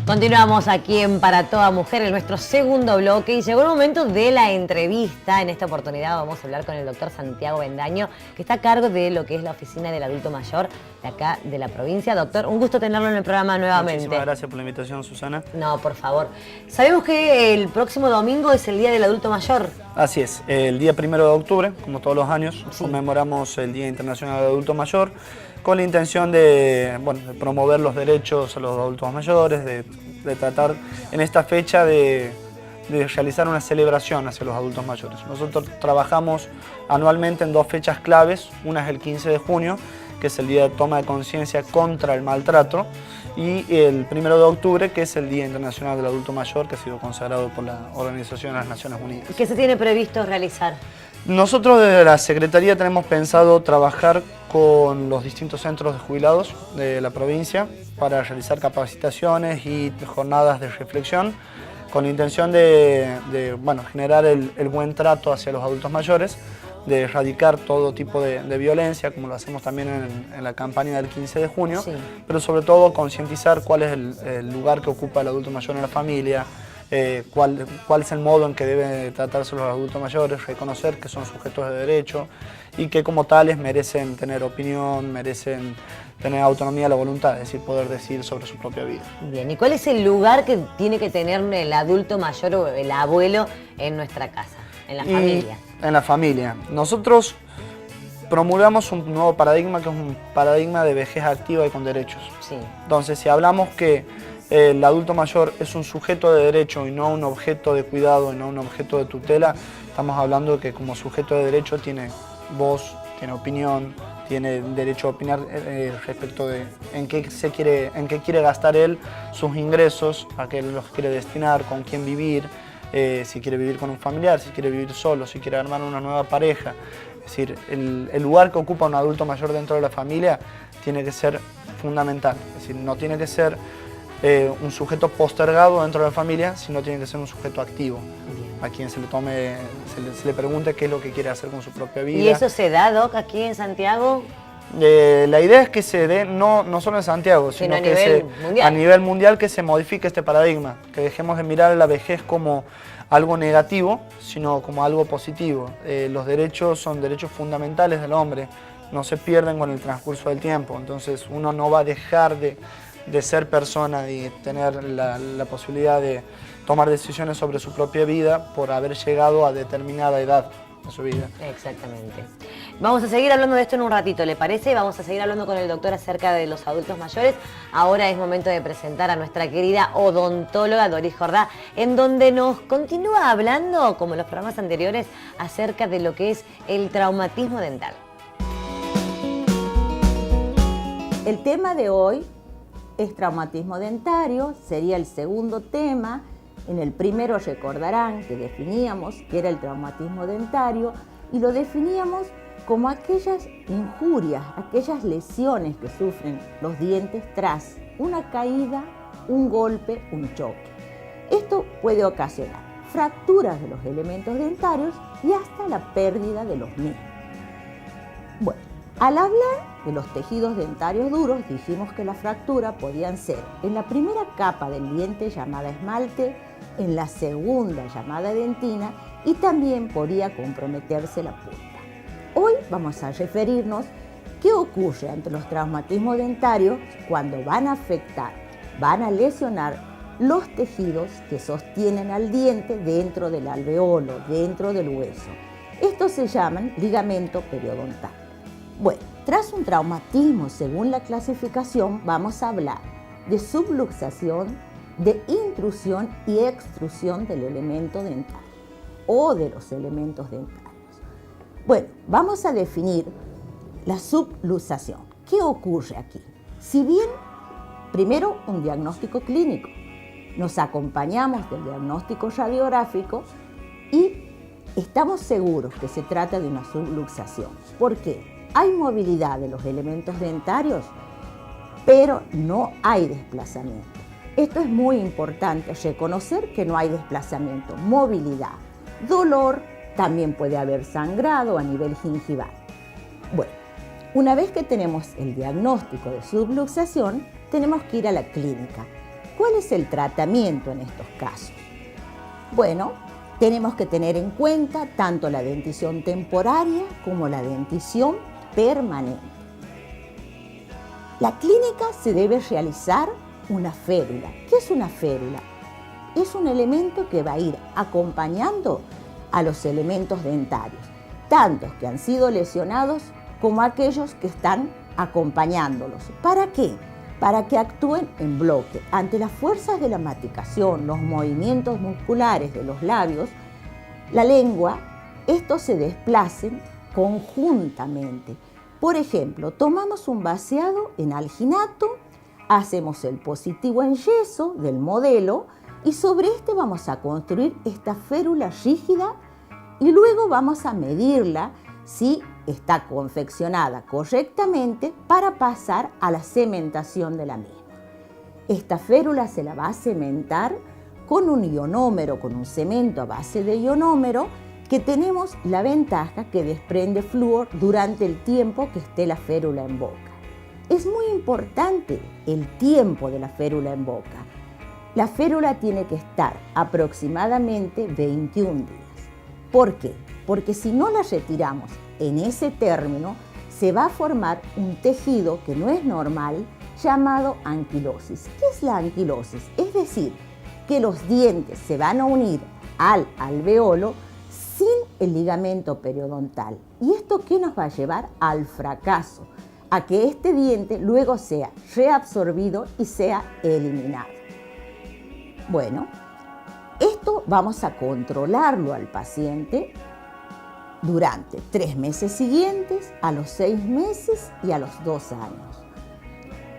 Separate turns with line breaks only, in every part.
Continuamos aquí en Para Toda Mujer, en nuestro segundo bloque, y llegó el momento de la entrevista. En esta oportunidad vamos a hablar con el doctor Santiago Bendaño, que está a cargo de lo que es la oficina del adulto mayor de acá de la provincia. Doctor, un gusto tenerlo en el programa nuevamente.
Muchísimas gracias por la invitación, Susana.
No, por favor. Sabemos que el próximo domingo es el Día del Adulto Mayor.
Así es, el día 1 de octubre, como todos los años,
Sí.
Conmemoramos el Día Internacional del Adulto Mayor, con la intención de promover los derechos a los adultos mayores, de tratar en esta fecha de realizar una celebración hacia los adultos mayores. Nosotros trabajamos anualmente en dos fechas claves, una es el 15 de junio, que es el Día de Toma de Conciencia contra el Maltrato, y el 1 de octubre, que es el Día Internacional del Adulto Mayor, que ha sido consagrado por la Organización de las Naciones Unidas.
¿Qué se tiene previsto realizar?
Nosotros desde la Secretaría tenemos pensado trabajar con los distintos centros de jubilados de la provincia para realizar capacitaciones y jornadas de reflexión con la intención de generar el buen trato hacia los adultos mayores, de erradicar todo tipo de violencia, como lo hacemos también en la campaña del 15 de junio,
Sí.
pero sobre todo concientizar cuál es el lugar que ocupa el adulto mayor en la familia, cuál es el modo en que deben tratarse los adultos mayores, reconocer que son sujetos de derecho y que como tales merecen tener opinión, merecen tener autonomía de la voluntad, es decir, poder decidir sobre su propia vida.
Bien, ¿y cuál es el lugar que tiene que tener el adulto mayor o el abuelo en nuestra casa, en la familia?
En la familia. Nosotros promulgamos un nuevo paradigma, que es un paradigma de vejez activa y con derechos.
Sí.
Entonces, si hablamos que el adulto mayor es un sujeto de derecho y no un objeto de cuidado y no un objeto de tutela, estamos hablando de que como sujeto de derecho tiene voz, tiene opinión, tiene derecho a opinar respecto de en qué quiere gastar él sus ingresos, a qué los quiere destinar, con quién vivir, si quiere vivir con un familiar, si quiere vivir solo, si quiere armar una nueva pareja. Es decir, el lugar que ocupa un adulto mayor dentro de la familia tiene que ser fundamental. Es decir, no tiene que ser un sujeto postergado dentro de la familia, sino tiene que ser un sujeto activo. A quien se le pregunte qué es lo que quiere hacer con su propia vida.
¿Y eso se da, Doc, aquí en Santiago?
La idea es que se dé no solo en Santiago, sino
a
que
nivel mundial.
A nivel mundial que se modifique este paradigma, que dejemos de mirar a la vejez como algo negativo, sino como algo positivo. Los derechos son derechos fundamentales del hombre, no se pierden con el transcurso del tiempo, entonces uno no va a dejar de ser persona y tener la posibilidad de tomar decisiones sobre su propia vida por haber llegado a determinada edad de su vida.
Exactamente. Vamos a seguir hablando de esto en un ratito, ¿le parece? Vamos a seguir hablando con el doctor acerca de los adultos mayores. Ahora es momento de presentar a nuestra querida odontóloga Doris Jordá, en donde nos continúa hablando, como en los programas anteriores, acerca de lo que es el traumatismo dental.
El tema de hoy es traumatismo dentario, sería el segundo tema. En el primero recordarán que definíamos que era el traumatismo dentario y lo definíamos como aquellas injurias, aquellas lesiones que sufren los dientes tras una caída, un golpe, un choque. Esto puede ocasionar fracturas de los elementos dentarios y hasta la pérdida de los mismos. Bueno, al hablar de los tejidos dentarios duros, dijimos que la fractura podían ser en la primera capa del diente llamada esmalte, en la segunda llamada dentina y también podría comprometerse la pulpa. Hoy vamos a referirnos qué ocurre ante los traumatismos dentarios cuando van a afectar, van a lesionar los tejidos que sostienen al diente dentro del alveolo, dentro del hueso. Estos se llaman ligamento periodontal. Bueno, tras un traumatismo, según la clasificación, vamos a hablar de subluxación, de intrusión y extrusión del elemento dental o de los elementos dentarios. Bueno, vamos a definir la subluxación. ¿Qué ocurre aquí? Si bien, primero, un diagnóstico clínico, nos acompañamos del diagnóstico radiográfico y estamos seguros que se trata de una subluxación. ¿Por qué? Hay movilidad de los elementos dentarios, pero no hay desplazamiento. Esto es muy importante, reconocer que no hay desplazamiento, movilidad. Dolor, también puede haber sangrado a nivel gingival. Bueno, una vez que tenemos el diagnóstico de subluxación, tenemos que ir a la clínica. ¿Cuál es el tratamiento en estos casos? Bueno, tenemos que tener en cuenta tanto la dentición temporaria como la dentición permanente. La clínica se debe realizar una férula. ¿Qué es una férula? Es un elemento que va a ir acompañando a los elementos dentarios, tantos que han sido lesionados como aquellos que están acompañándolos. ¿Para qué? Para que actúen en bloque. Ante las fuerzas de la masticación, los movimientos musculares de los labios, la lengua, estos se desplacen conjuntamente. Por ejemplo, tomamos un vaciado en alginato, hacemos el positivo en yeso del modelo y sobre este vamos a construir esta férula rígida y luego vamos a medirla si está confeccionada correctamente para pasar a la cementación de la misma. Esta férula se la va a cementar con un ionómero, con un cemento a base de ionómero, que tenemos la ventaja que desprende flúor durante el tiempo que esté la férula en boca. Es muy importante el tiempo de la férula en boca. La férula tiene que estar aproximadamente 21 días. ¿Por qué? Porque si no la retiramos en ese término, se va a formar un tejido que no es normal, llamado anquilosis. ¿Qué es la anquilosis? Es decir, que los dientes se van a unir al alveolo sin el ligamento periodontal. ¿Y esto qué nos va a llevar? Al fracaso, a que este diente luego sea reabsorbido y sea eliminado. Bueno, esto vamos a controlarlo al paciente durante 3 meses siguientes, a los 6 meses y a los 2 años.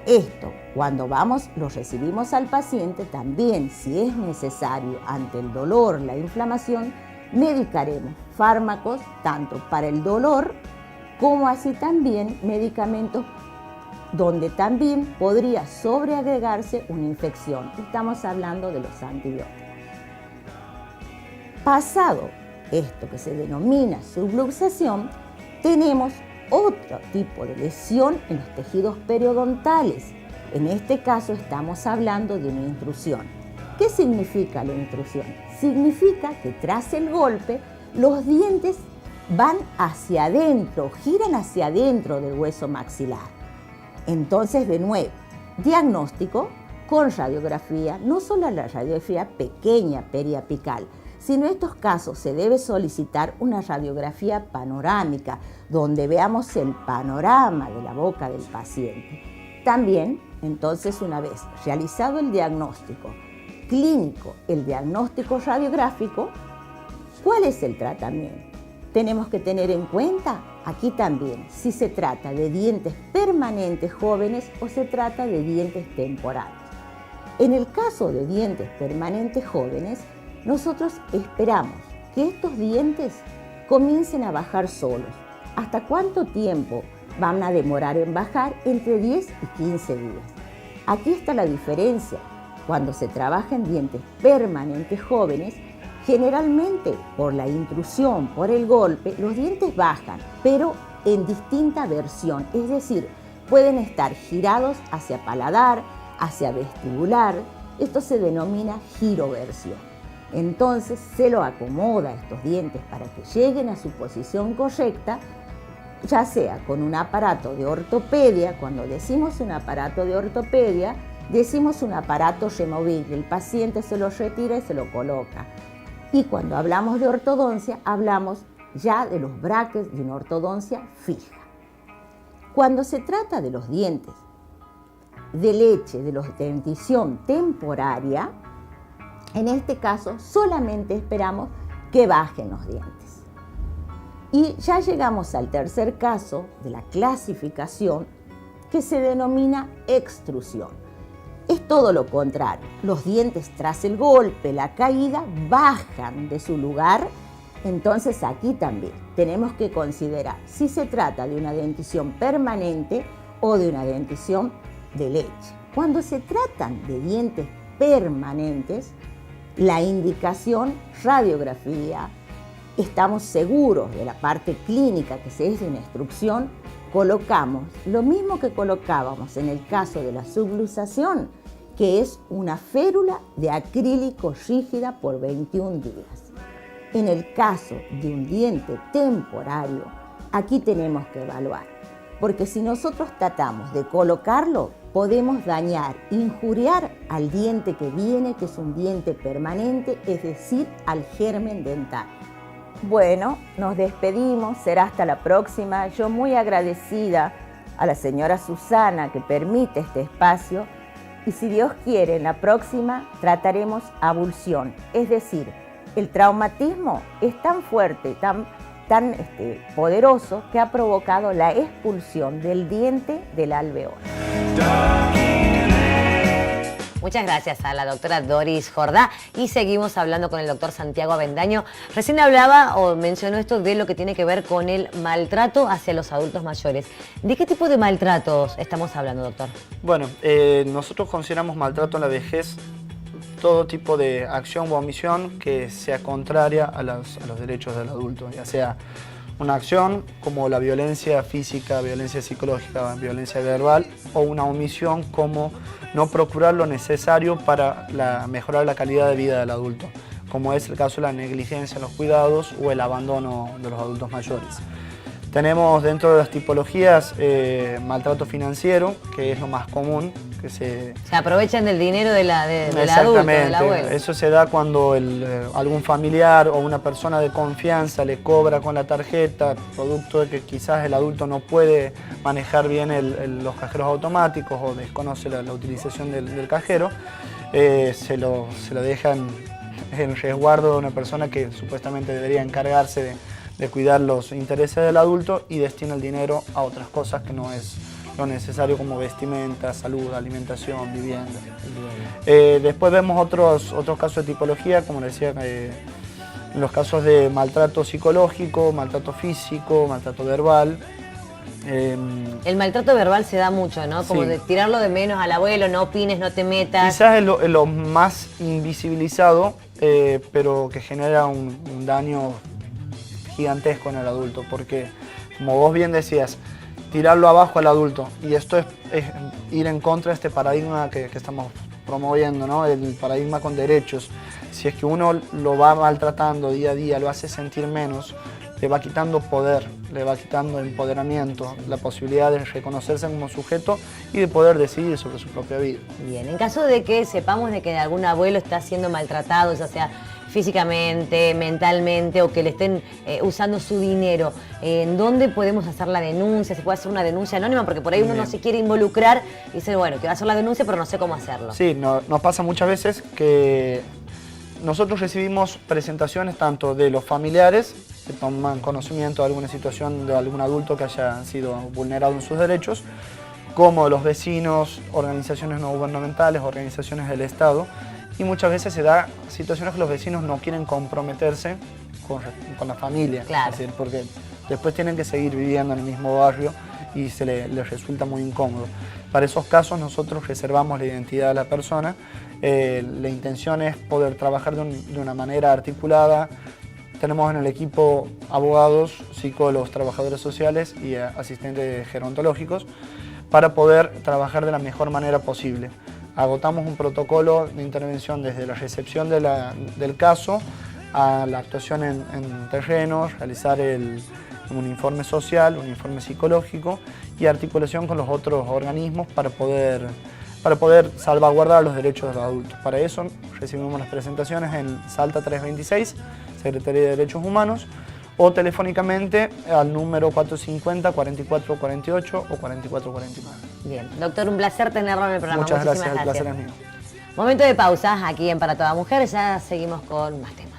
Esto, cuando lo recibimos al paciente, también, si es necesario, ante el dolor, la inflamación, medicaremos fármacos tanto para el dolor como así también medicamentos donde también podría sobreagregarse una infección. Estamos hablando de los antibióticos. Pasado esto que se denomina subluxación, tenemos otro tipo de lesión en los tejidos periodontales. En este caso estamos hablando de una intrusión. ¿Qué significa la intrusión? Significa que tras el golpe los dientes van hacia adentro, giran hacia adentro del hueso maxilar. Entonces, de nuevo, diagnóstico con radiografía, no solo la radiografía pequeña periapical, sino en estos casos se debe solicitar una radiografía panorámica, donde veamos el panorama de la boca del paciente. También, entonces, una vez realizado el diagnóstico clínico, el diagnóstico radiográfico, ¿cuál es el tratamiento? Tenemos que tener en cuenta aquí también si se trata de dientes permanentes jóvenes o se trata de dientes temporales. En el caso de dientes permanentes jóvenes, nosotros esperamos que estos dientes comiencen a bajar solos. ¿Hasta cuánto tiempo van a demorar en bajar? Entre 10 y 15 días. Aquí está la diferencia. Cuando se trabaja en dientes permanentes jóvenes, generalmente por la intrusión, por el golpe, los dientes bajan, pero en distinta versión. Es decir, pueden estar girados hacia paladar, hacia vestibular. Esto se denomina giroversión. Entonces se lo acomoda a estos dientes para que lleguen a su posición correcta, ya sea con un aparato de ortopedia. Cuando decimos un aparato de ortopedia, decimos un aparato removible. El paciente se lo retira y se lo coloca. Y cuando hablamos de ortodoncia, hablamos ya de los brackets de una ortodoncia fija. Cuando se trata de los dientes de leche, de los dentición temporaria, en este caso solamente esperamos que bajen los dientes. Y ya llegamos al tercer caso de la clasificación, que se denomina extrusión. Es todo lo contrario. Los dientes tras el golpe, la caída, bajan de su lugar. Entonces aquí también tenemos que considerar si se trata de una dentición permanente o de una dentición de leche. Cuando se tratan de dientes permanentes, la indicación radiografía, estamos seguros de la parte clínica que se es de una instrucción, colocamos lo mismo que colocábamos en el caso de la subluxación, que es una férula de acrílico rígida por 21 días. En el caso de un diente temporario, aquí tenemos que evaluar, porque si nosotros tratamos de colocarlo, podemos dañar, injuriar al diente que viene, que es un diente permanente, es decir, al germen dental. Bueno, nos despedimos, será hasta la próxima. Yo muy agradecida a la señora Susana que permite este espacio, y si Dios quiere, en la próxima trataremos abulsión, es decir, el traumatismo es tan fuerte, tan poderoso, que ha provocado la expulsión del diente del alveolo.
Muchas gracias a la doctora Doris Jordá y seguimos hablando con el doctor Santiago Avendaño. Recién hablaba o mencionó esto de lo que tiene que ver con el maltrato hacia los adultos mayores. ¿De qué tipo de maltratos estamos hablando, doctor?
Bueno, nosotros consideramos maltrato en la vejez todo tipo de acción o omisión que sea contraria a los derechos del adulto, ya sea una acción como la violencia física, violencia psicológica, violencia verbal, o una omisión como no procurar lo necesario para mejorar la calidad de vida del adulto, como es el caso de la negligencia en los cuidados o el abandono de los adultos mayores. Tenemos dentro de las tipologías maltrato financiero, que es lo más común. Que se
aprovechan del dinero del adulto, del abuelo.
Eso se da cuando algún familiar o una persona de confianza le cobra con la tarjeta, producto de que quizás el adulto no puede manejar bien los cajeros automáticos o desconoce la utilización del cajero, se lo dejan en resguardo de una persona que supuestamente debería encargarse de cuidar los intereses del adulto y destina el dinero a otras cosas que no es lo necesario, como vestimenta, salud, alimentación, vivienda. Después vemos otros casos de tipología, como les decía, los casos de maltrato psicológico, maltrato físico, maltrato verbal.
El maltrato verbal se da mucho, ¿no? Como de tirarlo de menos al abuelo, no opines, no te metas.
Quizás es lo más invisibilizado, pero que genera un daño gigantesco en el adulto, porque como vos bien decías, tirarlo abajo al adulto, y esto es ir en contra de este paradigma que estamos promoviendo, ¿no? El paradigma con derechos. Si es que uno lo va maltratando día a día, lo hace sentir menos, le va quitando poder, le va quitando empoderamiento, la posibilidad de reconocerse como sujeto y de poder decidir sobre su propia vida.
Bien, en caso de que sepamos de que algún abuelo está siendo maltratado, ya sea físicamente, mentalmente, o que le estén usando su dinero, ¿en dónde podemos hacer la denuncia? ¿Se puede hacer una denuncia anónima? Porque por ahí uno no se quiere involucrar y dice, bueno, quiero hacer la denuncia, pero no sé cómo hacerlo.
Sí, nos pasa muchas veces que nosotros recibimos presentaciones tanto de los familiares que toman conocimiento de alguna situación de algún adulto que haya sido vulnerado en sus derechos, como de los vecinos, organizaciones no gubernamentales, organizaciones del Estado. Y muchas veces se da situaciones que los vecinos no quieren comprometerse con la familia,
claro.
Es decir, porque después tienen que seguir viviendo en el mismo barrio y les resulta muy incómodo. Para esos casos nosotros reservamos la identidad de la persona. La intención es poder trabajar de una manera articulada. Tenemos en el equipo abogados, psicólogos, trabajadores sociales y asistentes gerontológicos para poder trabajar de la mejor manera posible. Agotamos un protocolo de intervención desde la recepción del caso a la actuación en terrenos, realizar un informe social, un informe psicológico y articulación con los otros organismos para poder salvaguardar los derechos de los adultos. Para eso recibimos las presentaciones en Salta 326, Secretaría de Derechos Humanos, o telefónicamente al número 450-4448 o 4449.
Bien, doctor, un placer tenerlo en el programa.
Muchas
Muchísimas
gracias, el placer es mío.
Momento de pausa aquí en Para Toda Mujer, ya seguimos con más temas.